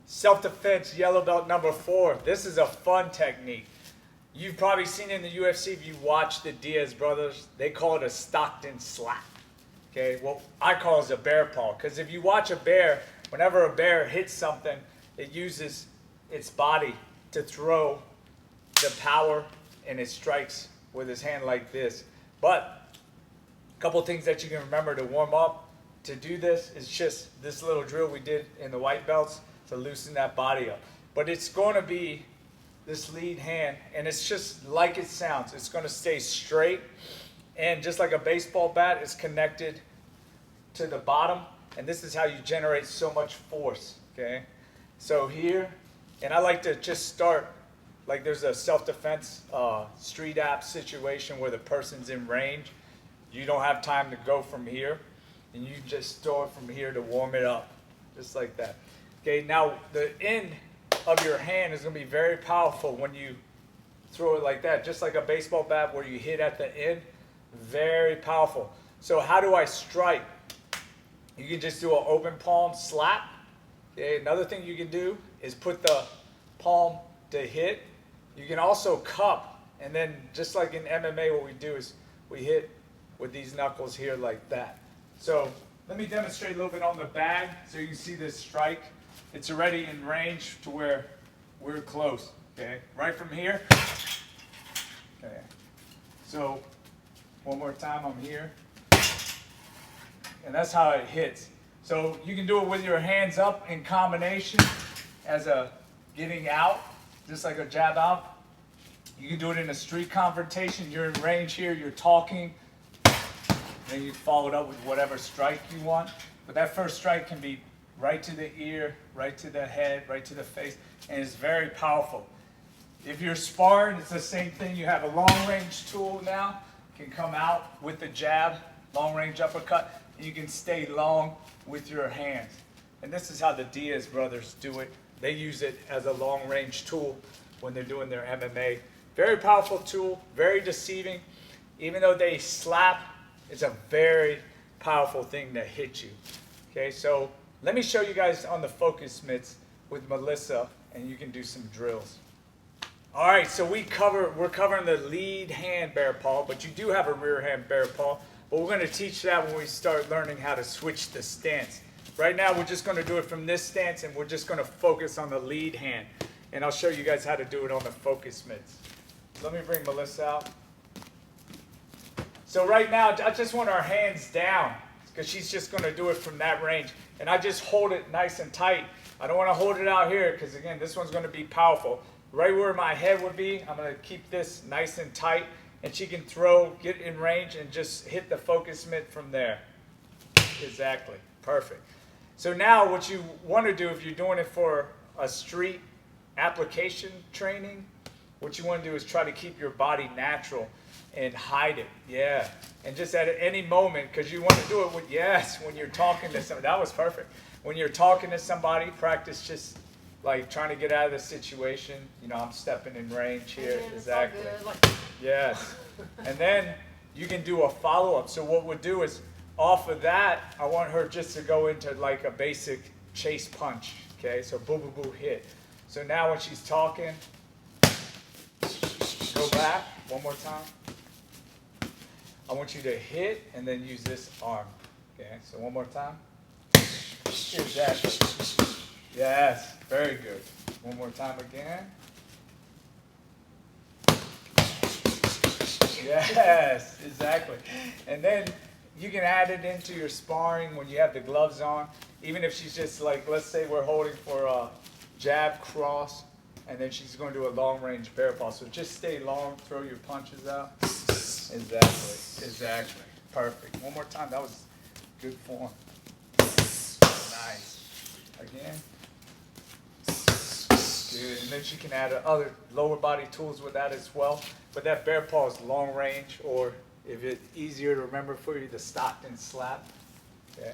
Self-defense yellow belt number 4. This is a fun technique. You've probably seen it in the UFC if you watch the Diaz brothers. They call it a Stockton Slap. Okay, well, I call it a bear paw, because if you watch a bear, whenever a bear hits something, it uses its body to throw the power, and it strikes with his hand like this. But a couple things that you can remember to warm up to do this is just this little drill we did in the white belts to loosen that body up. But it's going to be this lead hand, and it's just like it sounds. It's going to stay straight, and just like a baseball bat, it's connected to the bottom, and this is how you generate so much force. Okay, so here, and I like to just start like there's a self-defense street app situation where the person's in range. You don't have time to go from here, and you just throw it from here to warm it up, just like that. Okay, now the end of your hand is going to be very powerful when you throw it like that, just like a baseball bat where you hit at the end. Very powerful. So how do I strike? You can just do an open palm slap. Okay, another thing you can do is put the palm to hit. You can also cup, and then just like in MMA, what we do is we hit with these knuckles here like that. So let me demonstrate a little bit on the bag so you can see this strike. It's already in range to where we're close. Okay, right from here. Okay, so one more time, I'm here. And that's how it hits. So you can do it with your hands up in combination as a getting out, just like a jab out. You can do it in a street confrontation. You're in range here, you're talking, then you follow it up with whatever strike you want. But that first strike can be right to the ear, right to the head, right to the face, and it's very powerful. If you're sparring, it's the same thing. You have a long range tool now, can come out with the jab, long range uppercut, and you can stay long with your hands. And this is how the Diaz brothers do it. They use it as a long range tool when they're doing their MMA. Very powerful tool, very deceiving. Even though they slap, it's a very powerful thing to hit you. Okay, so let me show you guys on the focus mitts with Melissa, and you can do some drills. All right, so we're covering the lead hand bear paw, but you do have a rear hand bear paw. But we're going to teach that when we start learning how to switch the stance. Right now, we're just going to do it from this stance, and we're just going to focus on the lead hand. And I'll show you guys how to do it on the focus mitts. Let me bring Melissa out. So right now, I just want our hands down, because she's just going to do it from that range. And I just hold it nice and tight. I don't want to hold it out here, because again, this one's going to be powerful. Right where my head would be, I'm going to keep this nice and tight. And she can throw, get in range, and just hit the focus mitt from there. Exactly. Perfect. So now what you want to do, if you're doing it for a street application training, what you want to do is try to keep your body natural and hide it. Yeah. And just at any moment, because you want to do it with, yes, when you're talking to somebody. That was perfect. When you're talking to somebody, practice just like trying to get out of the situation. You know, I'm stepping in range here. Exactly. Yes. And then you can do a follow-up. So what we'll do is, off of that, I want her just to go into like a basic chase punch. Okay, so boo, boo, boo, hit. So now when she's talking, go back one more time. I want you to hit and then use this arm. Okay, so one more time. Exactly. Yes, very good. One more time again. Yes, exactly. And then you can add it into your sparring when you have the gloves on. Even if she's just like, let's say we're holding for a jab cross, and then she's going to do a long range bear paw. So just stay long, throw your punches out. Exactly, exactly. Perfect. One more time. That was good form. Nice. Again. Good. And then she can add other lower body tools with that as well. But that bear paw is long range, or if it's easier to remember for you, the Stockton Slap. Okay.